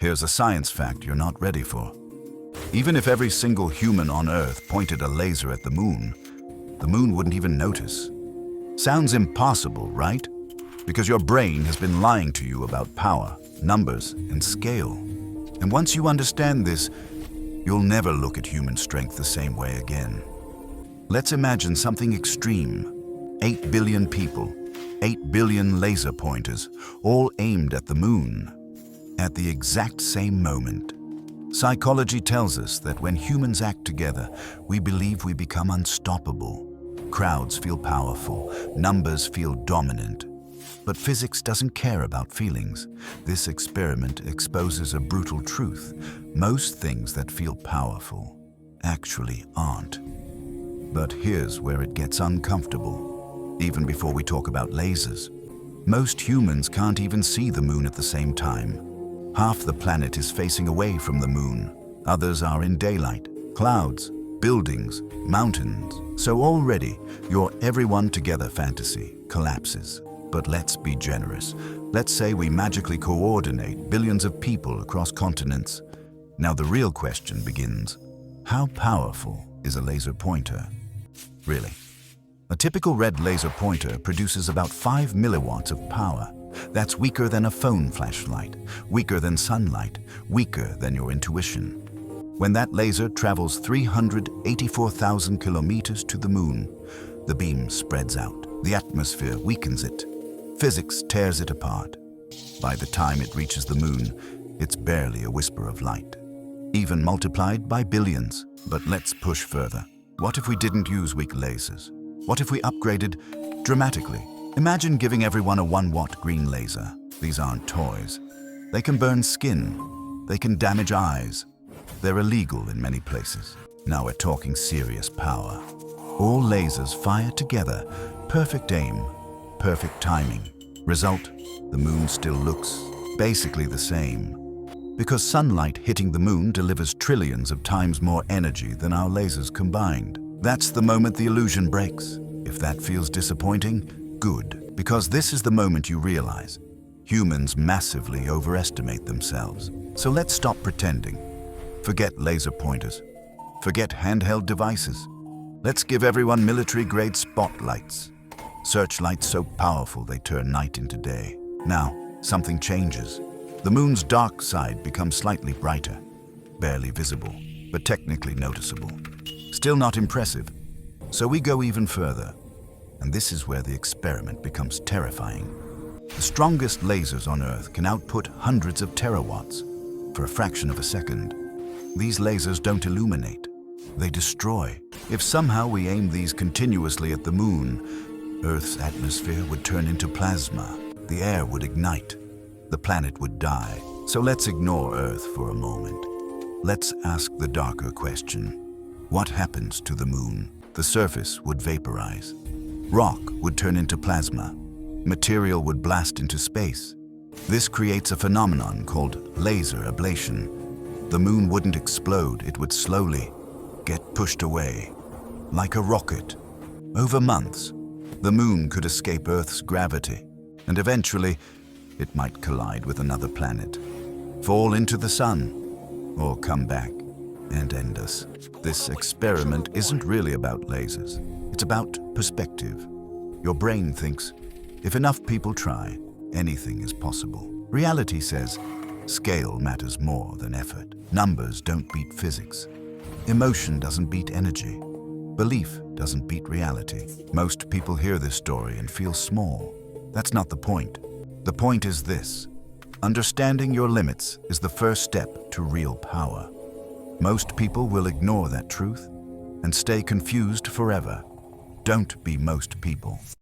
Here's a science fact you're not ready for. Even if every single human on Earth pointed a laser at the moon wouldn't even notice. Sounds impossible, right? Because your brain has been lying to you about power, numbers, and scale. And once you understand this, you'll never look at human strength the same way again. Let's imagine something extreme. 8 billion people, 8 billion laser pointers, all aimed at the moon at the exact same moment. Psychology tells us that when humans act together, we believe we become unstoppable. Crowds feel powerful, numbers feel dominant. But physics doesn't care about feelings. This experiment exposes a brutal truth. Most things that feel powerful actually aren't. But here's where it gets uncomfortable. Even before we talk about lasers, most humans can't even see the moon at the same time. Half the planet is facing away from the moon. Others are in daylight, clouds, buildings, mountains. So already, your everyone together fantasy collapses. But let's be generous. Let's say we magically coordinate billions of people across continents. Now the real question begins. How powerful is a laser pointer? Really? A typical red laser pointer produces about 5 milliwatts of power. That's weaker than a phone flashlight, weaker than sunlight, weaker than your intuition. When that laser travels 384,000 kilometers to the moon, the beam spreads out. The atmosphere weakens it. Physics tears it apart. By the time it reaches the moon, it's barely a whisper of light, even multiplied by billions. But let's push further. What if we didn't use weak lasers? What if we upgraded dramatically? Imagine giving everyone a 1-watt green laser. These aren't toys. They can burn skin. They can damage eyes. They're illegal in many places. Now we're talking serious power. All lasers fire together. Perfect aim, perfect timing. Result, the moon still looks basically the same. Because sunlight hitting the moon delivers trillions of times more energy than our lasers combined. That's the moment the illusion breaks. If that feels disappointing, good, because this is the moment you realize humans massively overestimate themselves. So let's stop pretending. Forget laser pointers. Forget handheld devices. Let's give everyone military-grade spotlights. Searchlights so powerful they turn night into day. Now, something changes. The moon's dark side becomes slightly brighter, barely visible, but technically noticeable. Still not impressive. So we go even further. And this is where the experiment becomes terrifying. The strongest lasers on Earth can output hundreds of terawatts for a fraction of a second. These lasers don't illuminate, they destroy. If somehow we aim these continuously at the moon, Earth's atmosphere would turn into plasma. The air would ignite. The planet would die. So let's ignore Earth for a moment. Let's ask the darker question. What happens to the moon? The surface would vaporize. Rock would turn into plasma. Material would blast into space. This creates a phenomenon called laser ablation. The moon wouldn't explode, it would slowly get pushed away, like a rocket. Over months, the moon could escape Earth's gravity, and eventually, it might collide with another planet, fall into the sun, or come back and end us. This experiment isn't really about lasers. It's about perspective. Your brain thinks, if enough people try, anything is possible. Reality says, scale matters more than effort. Numbers don't beat physics. Emotion doesn't beat energy. Belief doesn't beat reality. Most people hear this story and feel small. That's not the point. The point is this. Understanding your limits is the first step to real power. Most people will ignore that truth and stay confused forever. Don't be most people.